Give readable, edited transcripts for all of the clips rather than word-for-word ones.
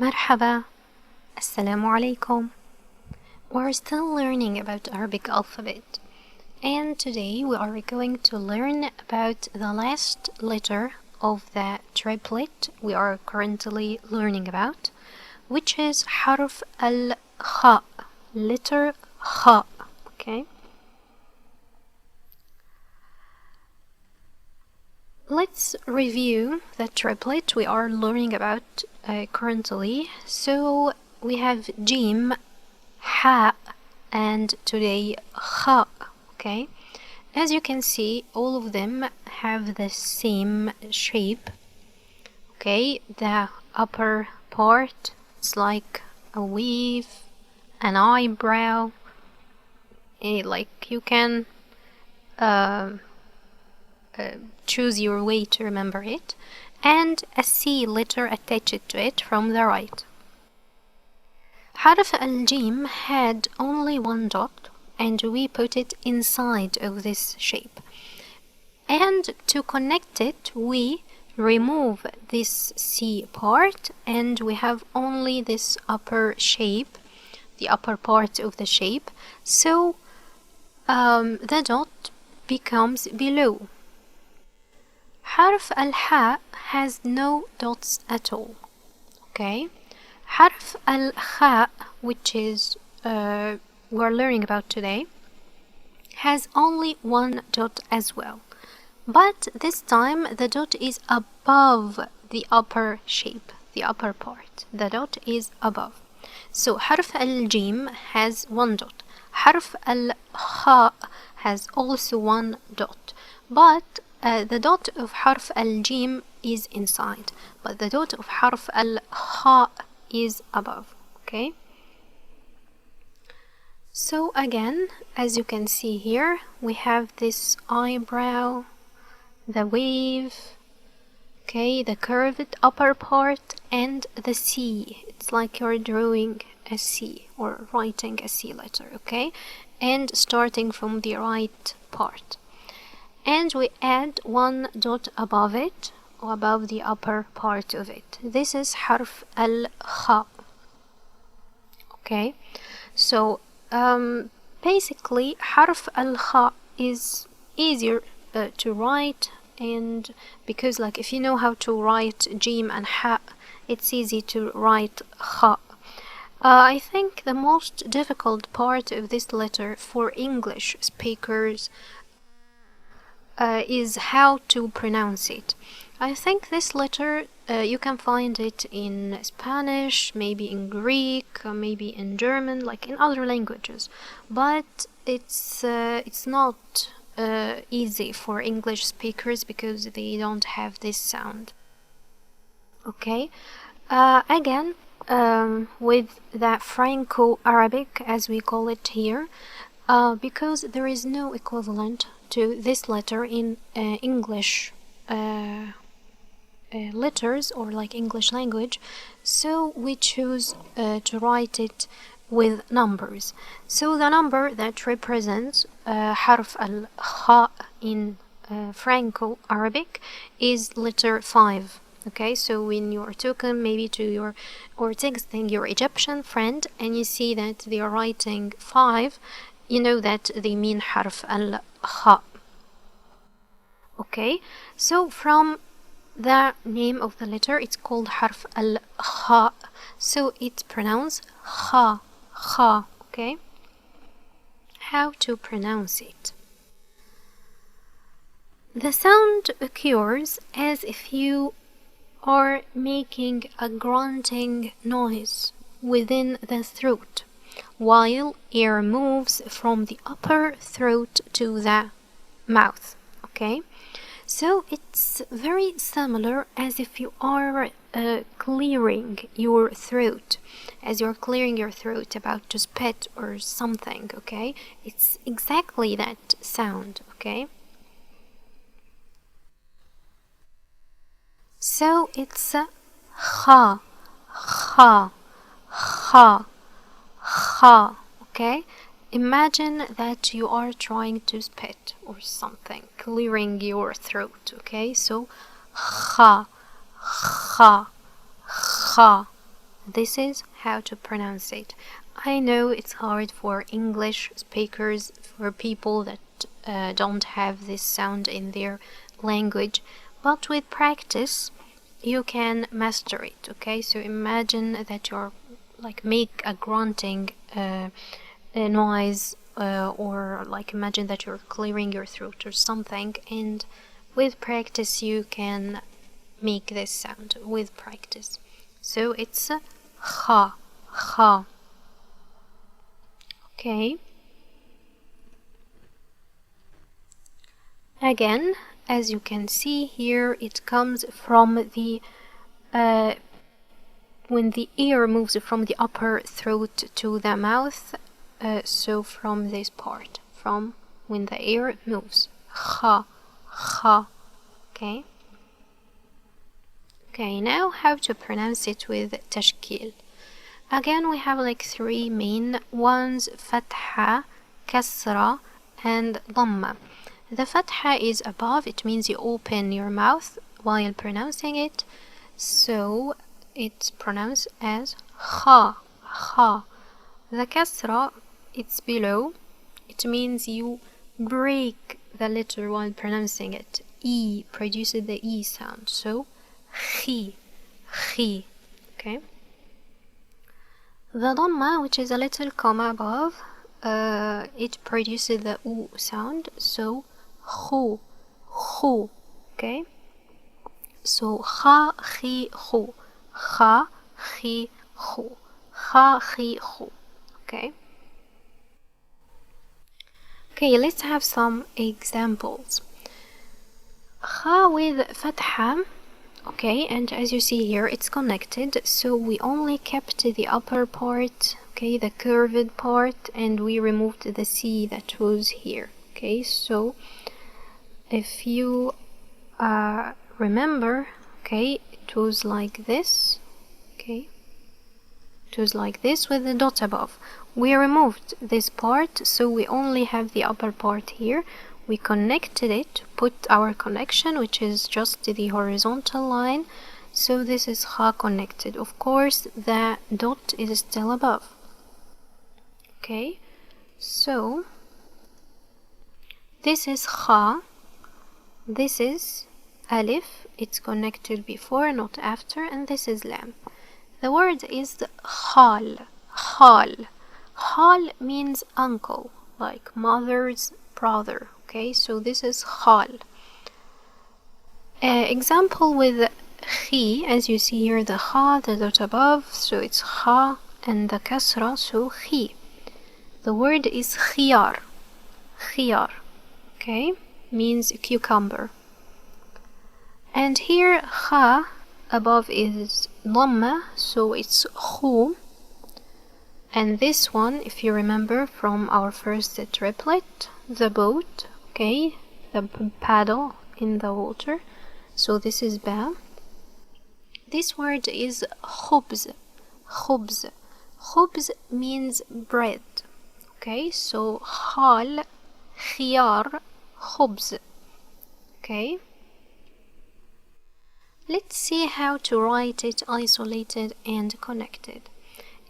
مرحبا. Assalamu alaikum. We're still learning about Arabic alphabet, and today we are going to learn about the last letter of the triplet we are currently learning about, which is حرف الخاء, letter خاء. Okay. Let's review the triplet we are learning about currently. So we have Jim, Ha, and today Khaa. Okay, as you can see, all of them have the same shape. Okay, the upper part, it's like a weave, an eyebrow. Like you can choose your way to remember it, and a C letter attached to it from the right. حرف الجيم had only one dot, and we put it inside of this shape. And to connect it, we remove this C part, and we have only this upper shape, the upper part of the shape. So the dot becomes below. حرف الحاء has no dots at all. Okay. حرف الخاء, which is we're learning about today, has only one dot as well. But this time the dot is above the upper shape, the upper part. The dot is above. So حرف الجيم has one dot. حرف الخاء has also one dot. But the dot of حرف الجيم is inside, but the dot of حرف الخاء is above. Okay. So again, as you can see here, we have this eyebrow, the wave, okay, the curved upper part, and the C. It's like you're drawing a C or writing a C letter, okay, and starting from the right part. And we add one dot above it, or above the upper part of it. This is حرف الخاء. Okay, so basically حرف الخاء is easier to write, and because like if you know how to write jim and ha, it's easy to write kha. I think the most difficult part of this letter for English speakers is how to pronounce it. I think this letter you can find it in Spanish, maybe in Greek, maybe in German, like in other languages, but it's not easy for English speakers because they don't have this sound. Okay, again, with the Franco-Arabic, as we call it here, because there is no equivalent to this letter in English letters or like English language, so we choose to write it with numbers. So the number that represents حرف الخاء in Franco-Arabic is letter 5. Okay, so when you are talking maybe to your or texting your Egyptian friend and you see that they are writing 5, you know that they mean حرف الخاء. Okay, so from the name of the letter, it's called حرف الخاء, so it's pronounced kha, kha. Okay, how to pronounce it? The sound occurs as if you are making a grunting noise within the throat, while air moves from the upper throat to the mouth. Okay, so it's very similar as if you are clearing your throat, as you're clearing your throat about to spit or something. Okay, it's exactly that sound. Okay, so it's kha, kha, kha, kha. Okay, imagine that you are trying to spit or something, clearing your throat. Okay, so kha, kha, kha, This is how to pronounce it. I know it's hard for English speakers, for people that don't have this sound in their language, but with practice you can master it. Okay, so imagine that you're like make a grunting noise, or like imagine that you're clearing your throat or something, and with practice you can make this sound with practice. So it's kha, kha. Okay. Again, as you can see here, it comes from the when the air moves from the upper throat to the mouth, so from this part, from when the air moves. Kha, kha. Okay. Okay, now how to pronounce it with tashkil. Again, we have like three main ones: fatha, kasra, and dhamma. The fatha is above, it means you open your mouth while pronouncing it, so it's pronounced as kha, kha. The kasra, it's below, it means you break the letter while pronouncing it. E produces the E sound, so khi, khi. Okay. The dhamma, which is a little comma above, it produces the U sound, so khu, khu. Okay. So kha, khi, khu, kha, khi, khu, kha, khi, khu. Okay. Okay, let's have some examples. Kha with fatha. Okay, and as you see here, it's connected, so we only kept the upper part, okay, the curved part, and we removed the C that was here. Okay, so if you remember, okay, it was like this. Okay, it was like this with the dot above. We removed this part, so we only have the upper part here. We connected it, put our connection, which is just the horizontal line, so this is kha connected. Of course, the dot is still above. Okay, so this is kha, this is alif, it's connected before, not after, and this is lam. The word is khal, khal. Khal means uncle, like mother's brother. Okay, so this is khal. Example with khi, as you see here, the kha, the dot above, so it's kha, and the kasra, so khi. The word is khiyar, khiyar. Okay, means cucumber. And here kha above is dhamma, so it's khu. And this one, if you remember from our first triplet, the boat, okay, the paddle in the water, so this is ba. This word is khubz, khubz. Khubz means bread. Okay, so khal, khiyar, khubz. Okay, let's see how to write it isolated and connected.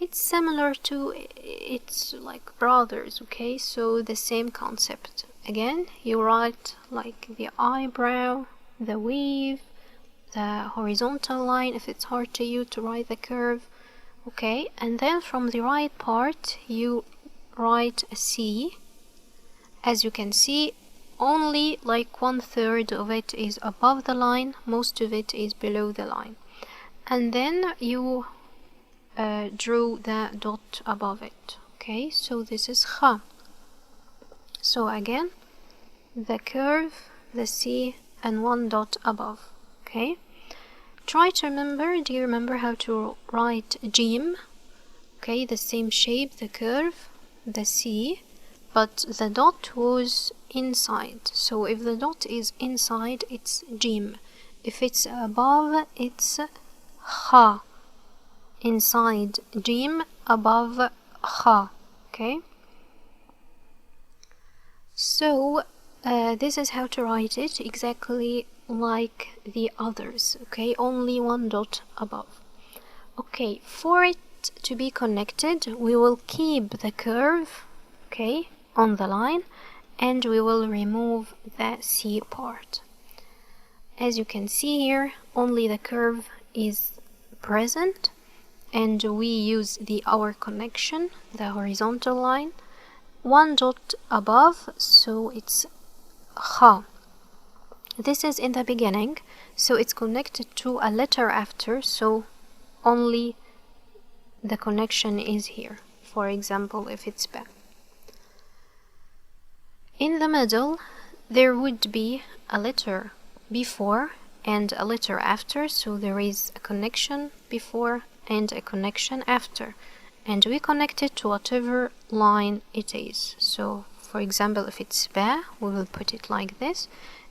It's similar to its like brothers. Okay, so the same concept. Again, you write like the eyebrow, the wave, the horizontal line if it's hard to you to write the curve. Okay, and then from the right part you write a C. As you can see, only like 1/3 of it is above the line, most of it is below the line, and then you drew the dot above it. Okay, so this is kha. So again, the curve, the C, and one dot above. Okay, try to remember. Do you remember how to write jim? Okay, the same shape, the curve, the C, but the dot was inside. So if the dot is inside, it's jim. If it's above, it's kha. Inside jim, above kha. Okay, so this is how to write it exactly like the others. Okay, only one dot above. Okay, for it to be connected, we will keep the curve, okay, on the line, and we will remove the C part. As you can see here, only the curve is present, and we use our connection, the horizontal line, one dot above, so it's Khaa. This is in the beginning, so it's connected to a letter after, so only the connection is here. For example, if it's ba. In the middle, there would be a letter before and a letter after, so there is a connection before and a connection after, and we connect it to whatever line it is. So for example, if it's ba, we will put it like this.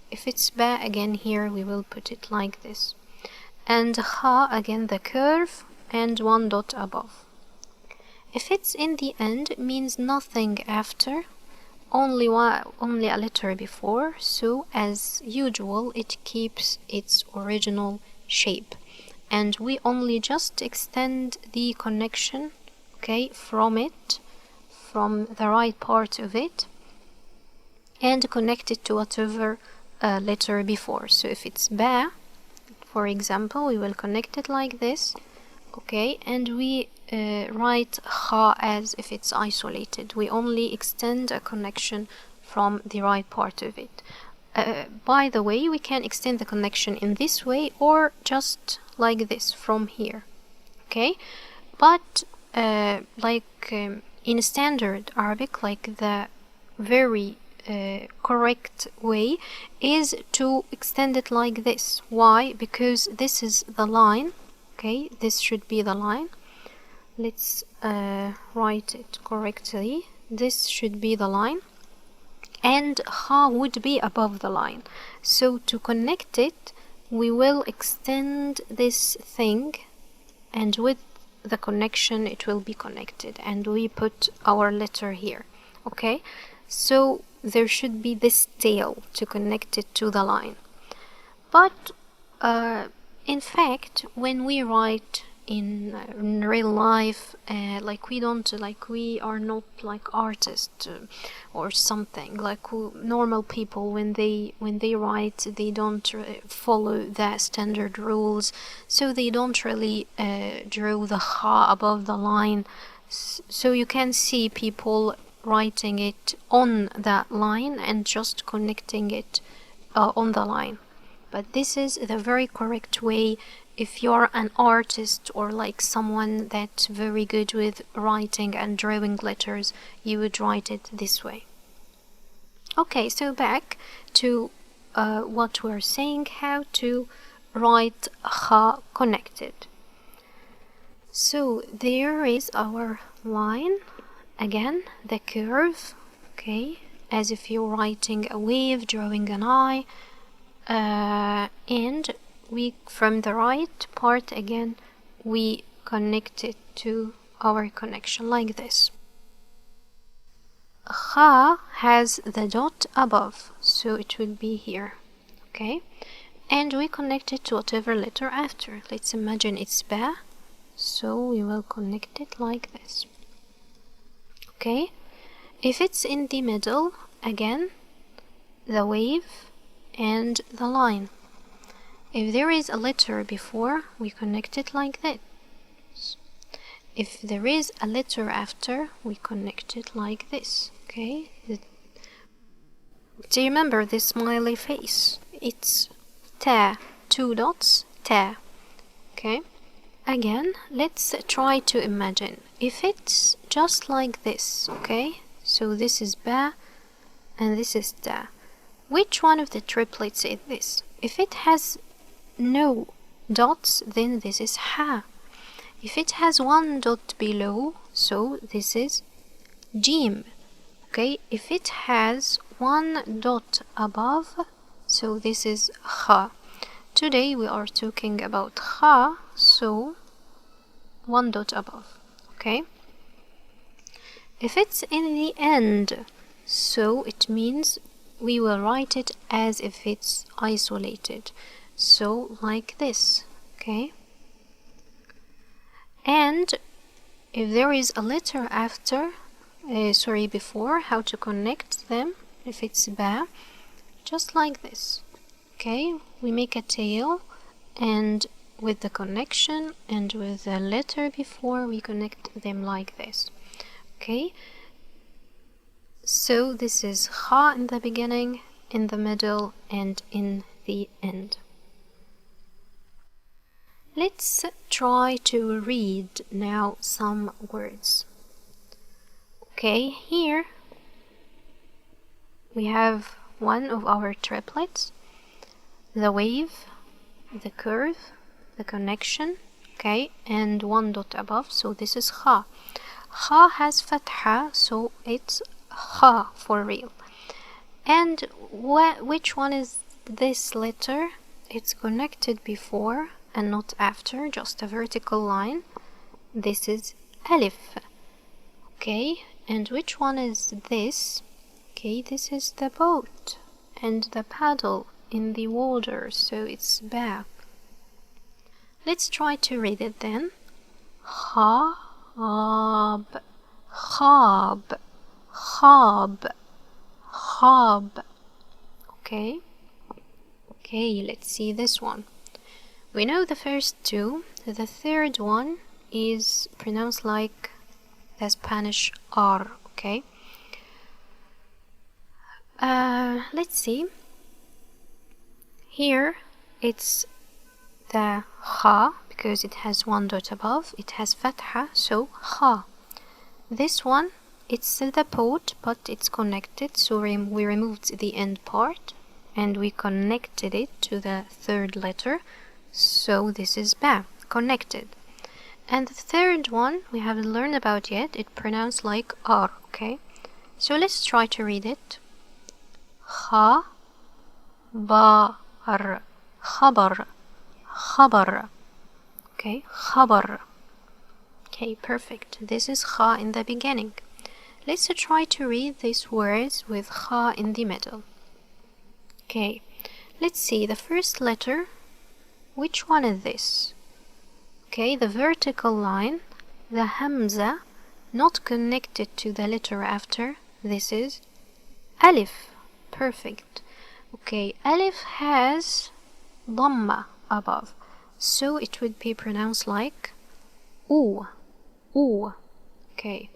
If it's ba again here, we will put it like this. And Khaa, again the curve and one dot above. If it's in the end, it means nothing after, only a letter before, so as usual it keeps its original shape, and we only just extend the connection, okay, from the right part of it, and connect it to whatever letter before. So if it's ba, for example, we will connect it like this, okay, and we write Khaa as if it's isolated. We only extend a connection from the right part of it. By the way, we can extend the connection in this way or just like this from here, okay? But in standard Arabic, like the very correct way is to extend it like this. Why? Because this is the line, okay? This should be the line. Let's write it correctly. This should be the line, and Khaa would be above the line. So to connect it, we will extend this thing, and with the connection it will be connected, and we put our letter here, okay? So there should be this tail to connect it to the line. But in fact, when we write in real life, we are not like artists or something, like normal people, when they write, they don't follow the standard rules, so they don't really draw the Khaa above the line. So you can see people writing it on that line and just connecting it on the line. But this is the very correct way. If you're an artist or like someone that's very good with writing and drawing letters, you would write it this way. Okay, so back to what we're saying, how to write Khaa connected. So there is our line, again the curve, okay, as if you're writing a wave, drawing an eye, and we, from the right part again, we connect it to our connection like this. Khaa has the dot above, so it will be here, okay, and we connect it to whatever letter after. Let's imagine it's ba, so we will connect it like this, okay. If it's in the middle, again the wave and the line. If there is a letter before, we connect it like this. If there is a letter after, we connect it like this, okay? Do you remember this smiley face? It's ta, two dots, ta, okay? Again, let's try to imagine. If it's just like this, okay? So this is ba and this is ta. Which one of the triplets is this? If it has no dots, then this is Ha. If it has one dot below, so this is Jim. Okay, if it has one dot above, so this is Khaa. Today we are talking about Khaa, so one dot above. Okay, if it's in the end, so it means we will write it as if it's isolated. So like this, okay. And if there is a letter after, before, how to connect them? If it's ba, just like this. Okay, we make a tail, and with the connection and with the letter before, we connect them like this. Okay, so this is Khaa in the beginning, in the middle, and in the end. Let's try to read now some words. Okay, here we have one of our triplets, the wave, the curve, the connection, okay, and one dot above, so this is Khaa. Khaa has fatha, so it's Khaa for real. And which one is this letter? It's connected before and not after, just a vertical line. This is Alif. Okay, and which one is this? Okay, this is the boat and the paddle in the water, so it's Ba. Let's try to read it then. Khab, khab, khab, khab. Okay, let's see this one. We know the first two. The third one is pronounced like the Spanish R, okay? Let's see. Here it's the Khaa because it has one dot above. It has fatha, so Khaa. This one, it's the boat, but it's connected, so we removed the end part and we connected it to the third letter. So this is Ba, connected. And the third one we haven't learned about yet. It pronounced like R, okay? So let's try to read it. Kha, ba, r, khabar, khabar. Okay, khabar. Okay, perfect. This is Khaa in the beginning. Let's try to read these words with Khaa in the middle. Okay, let's see the first letter. Which one is this? Okay, the vertical line, the Hamza, not connected to the letter after. This is Alif. Perfect. Okay, Alif has Dhamma above, so it would be pronounced like Oo. Oo. Okay.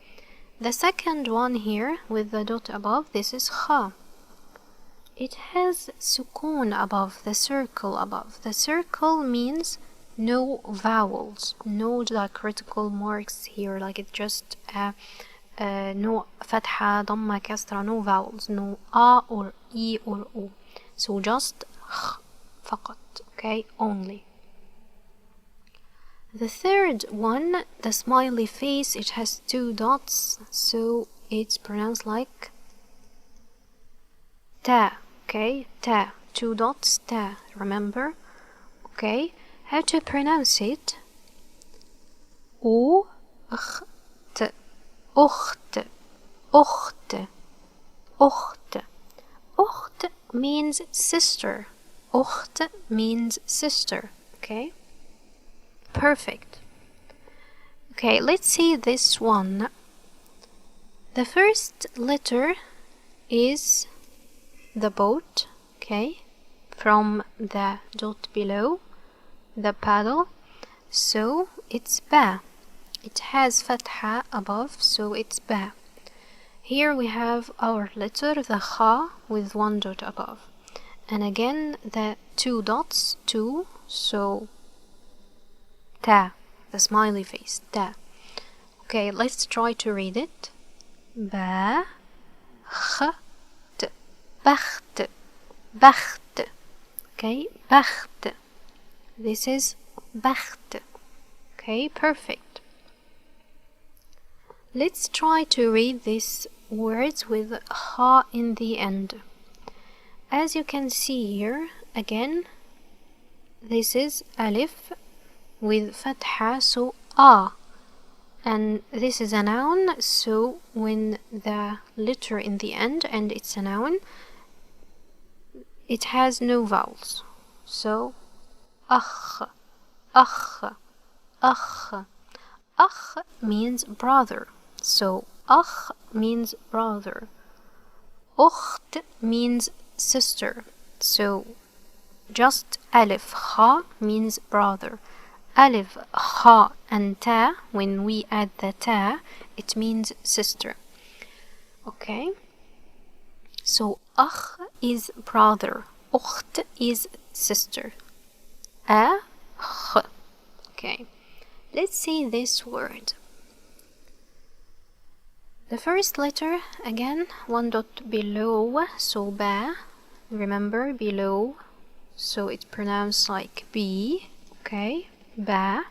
The second one here with the dot above, this is Khaa. It has sukoon above, the circle above. The circle means no vowels, no diacritical marks here, like it's just no fatha, dhamma, kasra, no vowels, no a or e or o. So just kh, faqat, okay, only. The third one, the smiley face, it has two dots, so it's pronounced like ta. Okay, ta, two dots, ta, remember? Okay, how to pronounce it? O, ch, t, ocht, ocht, ocht. Ocht means sister. Ocht means sister, okay? Perfect. Okay, let's see this one. The first letter is the boat, okay, from the dot below, the paddle, so it's Ba. It has fatha above, so it's Ba. Here we have our letter, the Khaa, with one dot above. And again, the two dots, two, so Ta, the smiley face, Ta. Okay, let's try to read it. Ba, kh, Bacht, Bacht. Okay, Bacht. This is Bacht. Okay, perfect. Let's try to read these words with Khaa in the end. As you can see here, again, this is Alif with Fatha, so A. And this is a noun, so when the letter in the end and it's a noun, it has no vowels. So, akh, akh, akh. أخ means brother. So أخ means brother. أخت means sister. So just ألف خاء means brother. ألف خاء and تا, when we add the تا, it means sister. Okay? So أخ is brother. أخت is sister. أخ. Okay. Let's see this word. The first letter, again, one dot below, so ba. Remember, below. So it's pronounced like B. Okay, ba.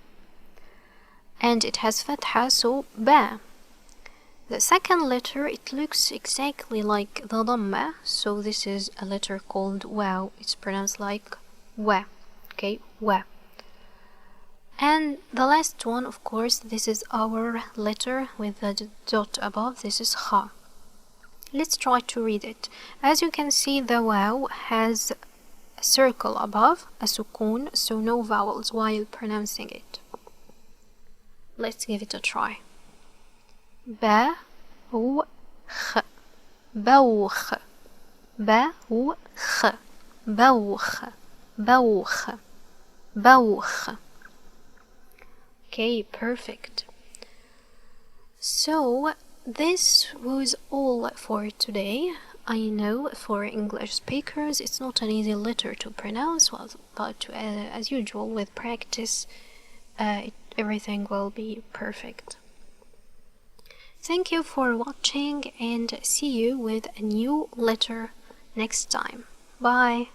And it has fatha, so ba. The second letter, it looks exactly like the dhamma, so this is a letter called waw. It's pronounced like wa. Okay, wa. And the last one, of course, this is our letter with the dot above. This is kha. Let's try to read it. As you can see, the waw has a circle above, a sukoon, so no vowels while pronouncing it. Let's give it a try. Ba-u-kh, bawkh, ba-u-kh, bawkh, bawkh, bawkh. Okay, perfect. So this was all for today. I know for English speakers it's not an easy letter to pronounce, but as usual with practice, everything will be perfect. Thank you for watching and see you with a new letter next time. Bye.